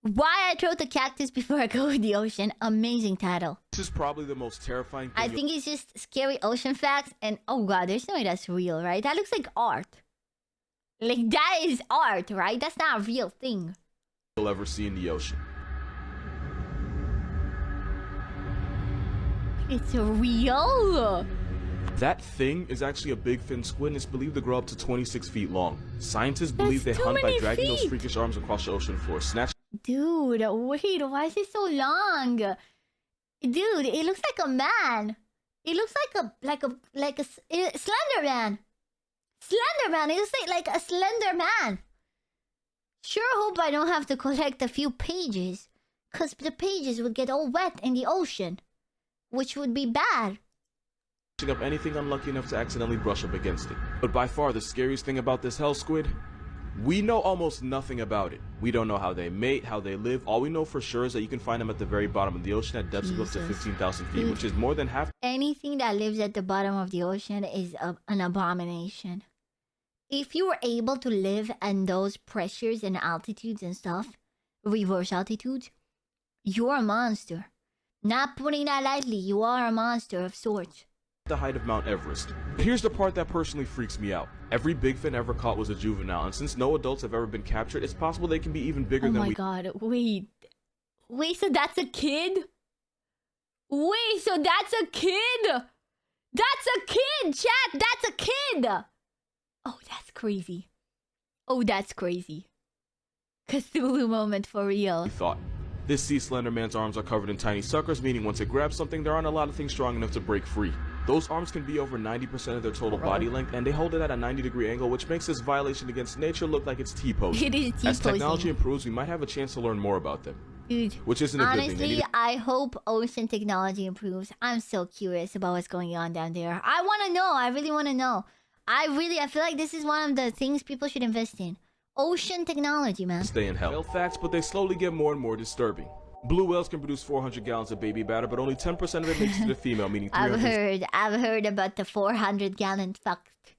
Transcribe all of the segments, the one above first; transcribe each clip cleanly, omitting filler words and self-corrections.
Why I throw the cactus before I go in the ocean. Amazing title. This is probably the most terrifying thing. I think it's just scary ocean facts. And oh god, there's no way that's real, right? That looks like art. Like that is art, right? That's not a real thing. You'll ever see in the ocean. It's real. That thing is actually a big fin squid and it's believed to grow up to 26 feet long. Scientists believe they That's too hunt by many dragging those feet. freakish arms across the ocean floor, snatch. Dude, wait, why is it so long? Dude, it looks like a man. It looks like a slender man. Slender man. It looks like a slender man. Sure hope I don't have to collect a few pages, cause the pages would get all wet in the ocean, which would be bad. Up anything unlucky enough to accidentally brush up against it. But by far the scariest thing about this hell squid, we know almost nothing about it. We don't know how they mate, how they live. All we know for sure is that you can find them at the very bottom of the ocean at depths of up to 15,000 feet, which is more than half. Anything that lives at the bottom of the ocean is an abomination. If you were able to live in those pressures and altitudes and stuff, reverse altitudes, you're a monster. Not putting that lightly, you are a monster of sorts. The height of Mount Everest. Here's the part that personally freaks me out. Every big fin ever caught was a juvenile, and since no adults have ever been captured, it's possible they can be even bigger than we. Oh my god, wait, so that's a kid? Wait, so that's a kid? That's a kid, chat, that's a kid! Oh, that's crazy. Oh, that's crazy. Cthulhu moment for real. Thought. This sea slender man's arms are covered in tiny suckers, meaning once it grabs something, there aren't a lot of things strong enough to break free. Those arms can be over 90% of their total body length, and they hold it at a 90-degree angle, which makes this violation against nature look like it's T-posing. It is T-posing. As technology improves, we might have a chance to learn more about them. Dude, which isn't a good thing. honestly, I hope ocean technology improves. I'm so curious about what's going on down there. I want to know. I really want to know. I feel like this is one of the things people should invest in. Ocean technology, man. Stay in hell. Whale facts, but they slowly get more and more disturbing. Blue whales can produce 400 gallons of baby batter, but only 10% of it makes it to the female, meaning 300. I've heard about the 400-gallon fact.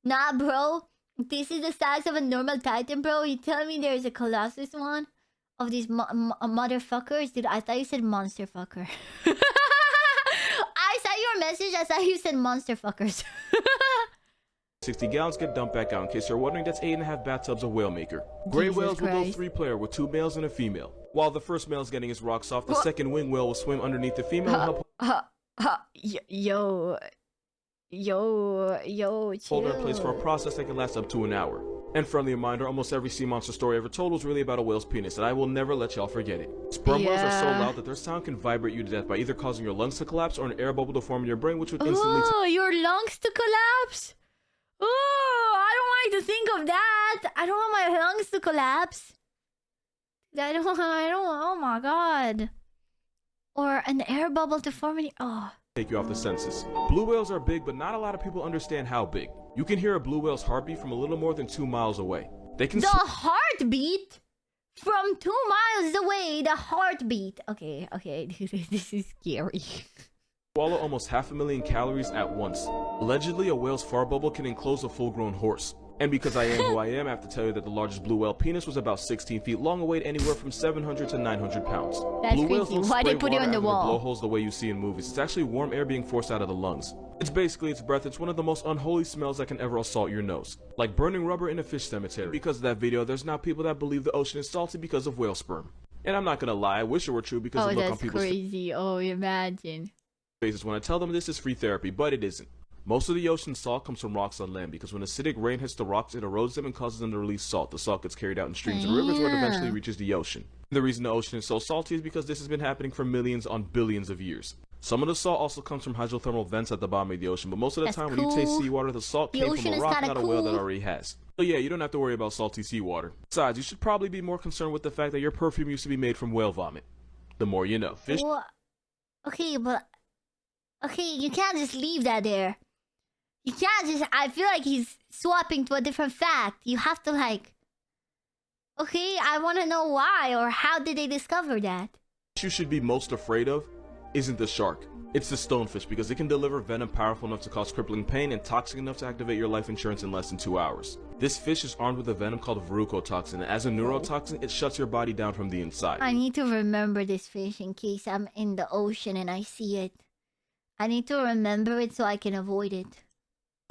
Nah, bro. This is the size of a normal titan, bro. You tell me there's a colossus one of these motherfuckers? Dude, I thought you said monster fucker. I saw your message. I saw you said monster fuckers. 60 gallons get dumped back out. In case you're wondering, that's 8.5 bathtubs of whale maker. Gray whales will go 3-player with 2 males and a female. While the first male is getting his rocks off, the second wing whale will swim underneath the female and help Yo, chill. hold her in place for a process that can last up to an hour. And friendly reminder, almost every sea monster story ever told was really about a whale's penis, and I will never let y'all forget it. Sperm whales are so loud that their sound can vibrate you to death by either causing your lungs to collapse or an air bubble to form in your brain, which would instantly your lungs to collapse? Oh, I don't like to think of that. I don't want my lungs to collapse. I don't, oh my god. Or an air bubble to form in, take you off the senses. Blue whales are big, but not a lot of people understand how big. You can hear a blue whale's heartbeat from a little more than 2 miles away. They can the heartbeat? From 2 miles away, the heartbeat. Okay, this is scary. swallow almost 500,000 calories at once. Allegedly, a whale's fart bubble can enclose a full-grown horse. And because I am who I am, I have to tell you that the largest blue whale penis was about 16 feet long and weighed anywhere from 700 to 900 pounds. That's blue whales crazy. don't Why they spray put it water on the out of wall? their blowholes the way you see in movies. It's actually warm air being forced out of the lungs. It's basically its breath. It's one of the most unholy smells that can ever assault your nose. Like burning rubber in a fish cemetery. Because of that video, there's now people that believe the ocean is salty because of whale sperm. And I'm not gonna lie, I wish it were true because the look on people's crazy. Oh, imagine. faces when I tell them this is free therapy, but it isn't. Most of the ocean salt comes from rocks on land because when acidic rain hits the rocks, it erodes them and causes them to release salt. The salt gets carried out in streams and rivers where it eventually reaches the ocean. The reason the ocean is so salty is because this has been happening for millions on billions of years. Some of the salt also comes from hydrothermal vents at the bottom of the ocean, but most of the time when you taste seawater, the salt came from a rock, not a whale that already has. So yeah, you don't have to worry about salty seawater. Besides, you should probably be more concerned with the fact that your perfume used to be made from whale vomit. The more you know. Fish. Well, okay, you can't just leave that there. You can't just. I feel like he's swapping to a different fact. You have to okay, I want to know why or how did they discover that? What you should be most afraid of isn't the shark. It's the stonefish because it can deliver venom powerful enough to cause crippling pain and toxic enough to activate your life insurance in less than 2 hours. This fish is armed with a venom called verrucotoxin, and as a neurotoxin, it shuts your body down from the inside. I need to remember this fish in case I'm in the ocean and I see it. I need to remember it so I can avoid it.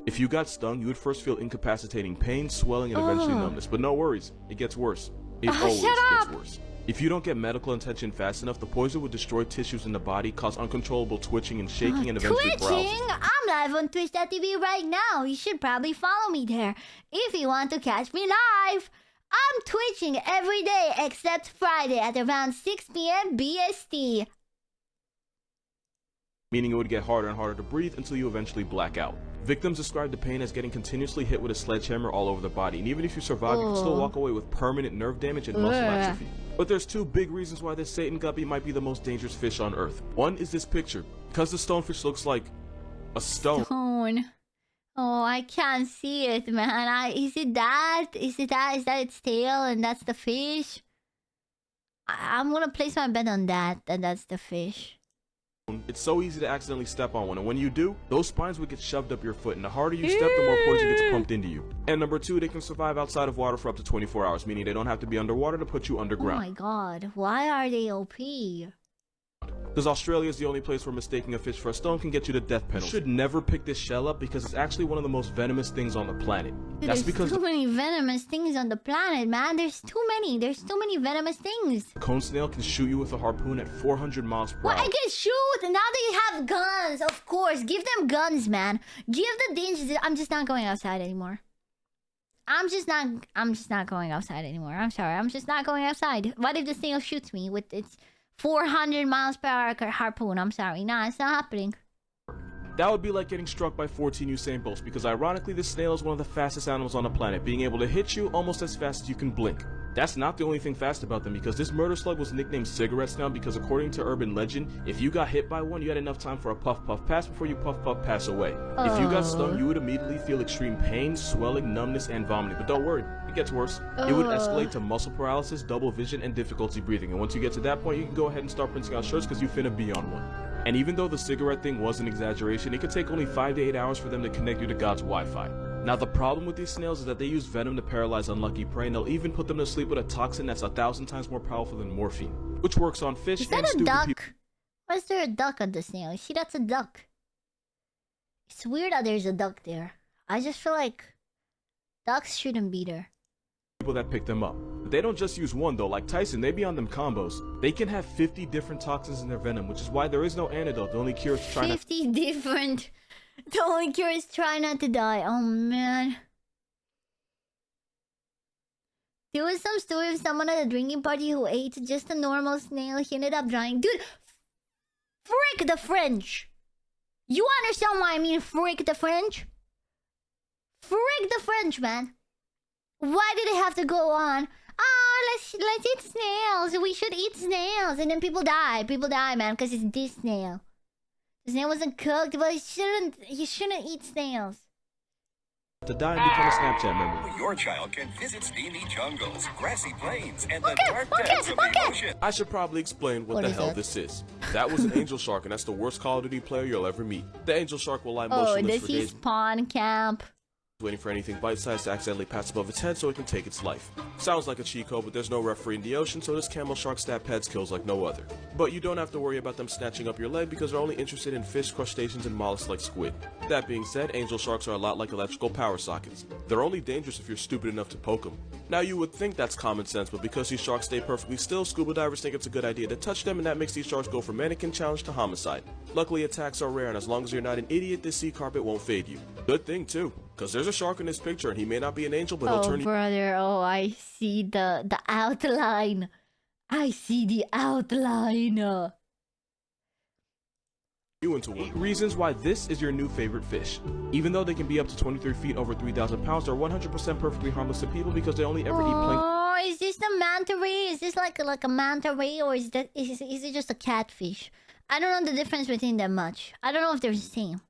If you got stung, you would first feel incapacitating pain, swelling, and eventually numbness. But no worries, it gets worse. It always gets worse. If you don't get medical attention fast enough, the poison would destroy tissues in the body, cause uncontrollable twitching and shaking, and eventually paralysis. I'm live on Twitch.tv right now. You should probably follow me there if you want to catch me live. I'm twitching every day except Friday at around 6 p.m. BST. Meaning it would get harder and harder to breathe until you eventually black out. Victims describe the pain as getting continuously hit with a sledgehammer all over the body, and even if you survive, you can still walk away with permanent nerve damage and muscle atrophy. But there's two big reasons why this Satan guppy might be the most dangerous fish on Earth. One is this picture, because the stonefish looks like a stone. Oh, I can't see it, man. Is it that? Is that its tail and that's the fish? I'm gonna place my bet on that, and that's the fish. It's so easy to accidentally step on one, and when you do, those spines would get shoved up your foot, and the harder you step, the more poison gets pumped into you. And number two, they can survive outside of water for up to 24 hours, meaning they don't have to be underwater to put you underground. Oh my god, why are they OP? Because Australia is the only place where mistaking a fish for a stone can get you the death penalty. You should never pick this shell up because it's actually one of the most venomous things on the planet. Dude, That's because too many venomous things on the planet, man. There's too many venomous things. the cone snail can shoot you with a harpoon at 400 miles per Well, hour. I can shoot. Now they have guns, of course. Give them guns, man. Give the dangers. I'm just not going outside anymore. I'm just not going outside anymore. I'm sorry. I'm just not going outside. What if the snail shoots me with its 400 miles per hour harpoon? I'm sorry. Nah, it's not happening. That would be like getting struck by 14 Usain Bolts, because ironically this snail is one of the fastest animals on the planet, being able to hit you almost as fast as you can blink. That's not the only thing fast about them, because this murder slug was nicknamed cigarette snail because according to urban legend, if you got hit by one, you had enough time for a puff puff pass before you puff puff pass away. If you got stung, you would immediately feel extreme pain, swelling, numbness, and vomiting. But don't worry, it gets worse. It would escalate to muscle paralysis, double vision, and difficulty breathing. And once you get to that point, you can go ahead and start printing out shirts because you finna be on one. And even though the cigarette thing was an exaggeration, it could take only 5 to 8 hours for them to connect you to God's Wi-Fi. Now the problem with these snails is that they use venom to paralyze unlucky prey, and they'll even put them to sleep with a toxin that's 1,000 times more powerful than morphine, which works on fish and stupid duck? people. Why is there a duck on the snail? See, that's a duck. It's weird that there's a duck there. I just feel like ducks shouldn't be there. People that pick them up. But they don't just use one though, like Tyson, they be on them combos. They can have 50 different toxins in their venom, which is why there is no antidote. The only cure is to try 50 different. The only cure is try not to die. Oh man. There was some story of someone at a drinking party who ate just a normal snail. He ended up dying. Dude, frick the French. You understand why I mean frick the French? Frick the French, man. Why did it have to go on? Oh, let's eat snails. We should eat snails. And then people die. People die, man, because it's this snail. The snail wasn't cooked, but you shouldn't eat snails. to die and become a Snapchat member. Your child can visit steamy jungles, grassy plains, and the dark depths of the ocean. I should probably explain what the is hell that? this is. That was an angel shark, and that's the worst Call of Duty player you'll ever meet. The angel shark will lie Oh, motionless does for he days, spawn camp? waiting for anything bite-sized to accidentally pass above its head so it can take its life. Sounds like a cheat code, but there's no referee in the ocean, so this camel shark stab pads kills like no other. But you don't have to worry about them snatching up your leg because they're only interested in fish, crustaceans, and mollusks like squid. That being said, angel sharks are a lot like electrical power sockets. They're only dangerous if you're stupid enough to poke them. Now you would think that's common sense, but because these sharks stay perfectly still, scuba divers think it's a good idea to touch them, and that makes these sharks go from mannequin challenge to homicide. Luckily, attacks are rare, and as long as you're not an idiot, this sea carpet won't fade you. Good thing too, because there's a shark in this picture, and he may not be an angel, but he'll Oh, turn you brother. Oh, I see the outline. I see the outline. into 8 reasons why this is your new favorite fish. Even though they can be up to 23 feet over 3,000 pounds, they're 100% perfectly harmless to people because they only ever eat plankton. Oh, is this the manta ray? Is this like a manta ray, or is it just a catfish? I don't know the difference between them much. I don't know if they're the same.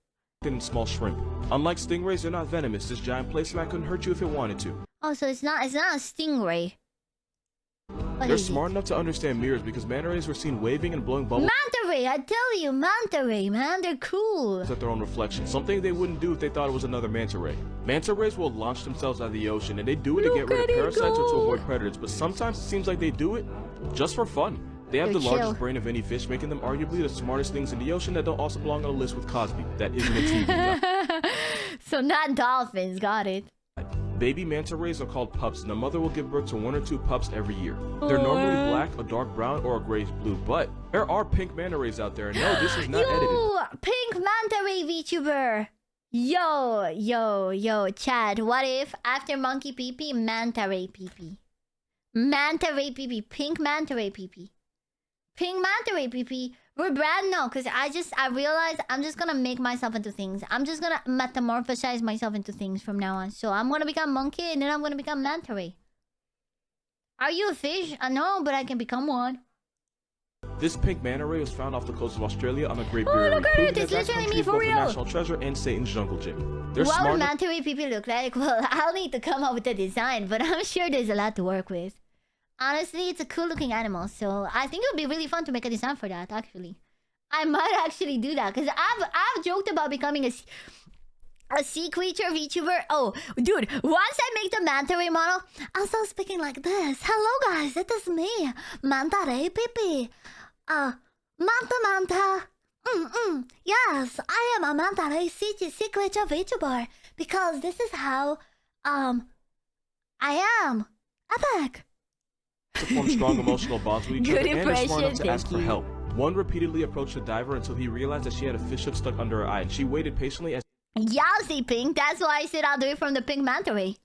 And small shrimp. Unlike stingrays, they're not venomous. This giant placemat couldn't hurt you if it wanted to. Oh, so it's not a stingray. What They're is it? smart enough to understand mirrors because manta rays were seen waving and blowing bubbles Manta ray, I tell you, manta ray, man, they're cool. At their own reflection, something they wouldn't do if they thought it was another manta ray. Manta rays will launch themselves out of the ocean, and they do it to get rid of parasites or to avoid predators, but sometimes it seems like they do it just for fun. They have the largest brain of any fish, making them arguably the smartest things in the ocean that don't also belong on a list with Cosby. That isn't a TV. So not dolphins, got it. Baby manta rays are called pups, and a mother will give birth to 1 or 2 pups every year. They're normally black, a dark brown, or a grayish-blue, but there are pink manta rays out there, and no, this is not edited. Pink manta ray VTuber. Yo, Chad, what if after monkey Pipi, manta ray Pipi? Manta ray Pipi, pink manta ray Pipi. Pink manta ray Pipi. We're brand now, because I realized I'm just gonna make myself into things. I'm just gonna metamorphosize myself into things from now on. So I'm gonna become monkey, and then I'm gonna become manta ray. Are you a fish? No, but I can become one. This pink manta ray was found off the coast of Australia on a Great Barrier Reef. Look at it, it's literally me for real. National treasure and Satan's jungle gym. They're What smart. would manta ray Pipi look like? Well, I'll need to come up with a design, but I'm sure there's a lot to work with. Honestly, it's a cool looking animal, so I think it would be really fun to make a design for that, actually. I might actually do that, because I've joked about becoming a sea creature VTuber. Oh, dude, once I make the manta ray model, I'll start speaking like this. Hello guys, it is me, manta ray Pipi. Manta. Yes, I am a manta ray sea creature VTuber, because this is how, I am. Epic. To form strong emotional bonds with each Good other and are smart enough to impression, ask for thank you. help. One repeatedly approached the diver until he realized that she had a fish hook stuck under her eye, and she waited patiently as Yowzy, Pink. That's why I said I'll do it from the pink manta ray.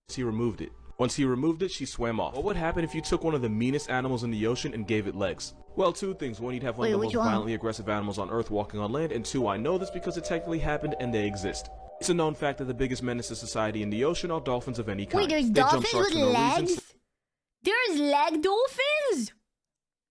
he removed it. Once he removed it, she swam off. What would happen if you took one of the meanest animals in the ocean and gave it legs? Well, 2 things. 1, you'd have one of the most violently aggressive animals on Earth walking on land, and 2, I know this because it technically happened and they exist. It's a known fact that the biggest menace to society in the ocean are dolphins of any kind. Wait, there's They jump dolphins sharks with for no reason, legs? There's leg dolphins?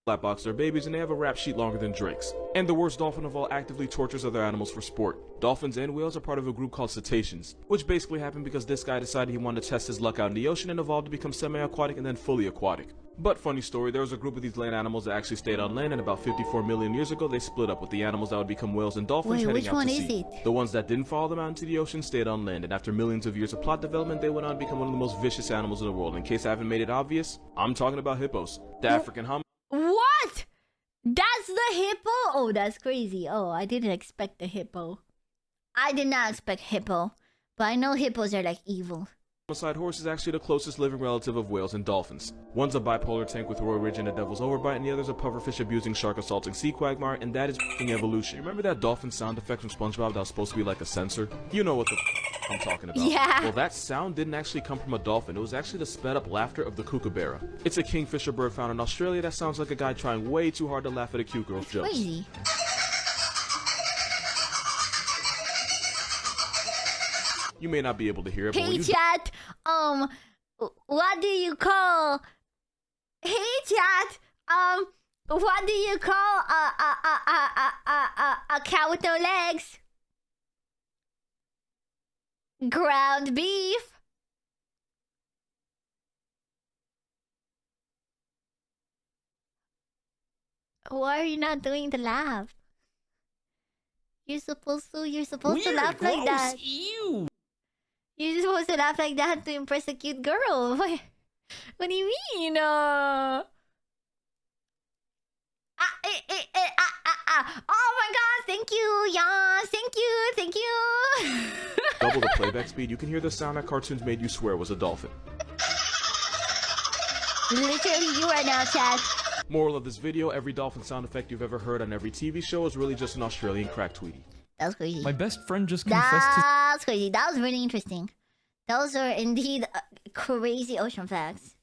flatbox their babies, and they have a rap sheet longer than Drake's. And the worst dolphin of all actively tortures other animals for sport. Dolphins and whales are part of a group called cetaceans, which basically happened because this guy decided he wanted to test his luck out in the ocean and evolved to become semi-aquatic and then fully aquatic. But funny story, there was a group of these land animals that actually stayed on land, and about 54 million years ago they split up, with the animals that would become whales and dolphins Wait, heading which out one to is sea. it? The ones that didn't follow them out into the ocean stayed on land, and after millions of years of plot development, they went on to become one of the most vicious animals in the world. In case I haven't made it obvious, I'm talking about hippos. The African hummingbird. What? That's the hippo? Oh, that's crazy. Oh, I didn't expect the hippo. I did not expect hippo. But I know hippos are like evil. Homicide horse is actually the closest living relative of whales and dolphins. One's a bipolar tank with Roy Ridge and a devil's overbite, and the other's a pufferfish abusing shark assaulting sea quagmire, and that is f***ing evolution. You remember that dolphin sound effect from SpongeBob that was supposed to be like a sensor? You know what the I'm talking about. Yeah. Well, that sound didn't actually come from a dolphin. It was actually the sped up laughter of the kookaburra. It's a kingfisher bird found in Australia that sounds like a guy trying way too hard to laugh at a cute girl's jokes. Crazy. You may not be able to hear it, but when Hey you chat, what do you call? Hey chat, what do you call a cow with no legs? Ground beef. Why are you not doing the laugh? You're supposed to laugh like that. Ew. You're just supposed to laugh like that to impress a cute girl. What do you mean? Oh my god, thank you, Yas. Thank you. double the playback speed, you can hear the sound that cartoons made you swear was a dolphin. Literally you right now, chat. Moral of this video, every dolphin sound effect you've ever heard on every TV show is really just an Australian crack tweetie. That was crazy. My best friend just confessed to... That's crazy. That was really interesting. Those are indeed crazy ocean facts.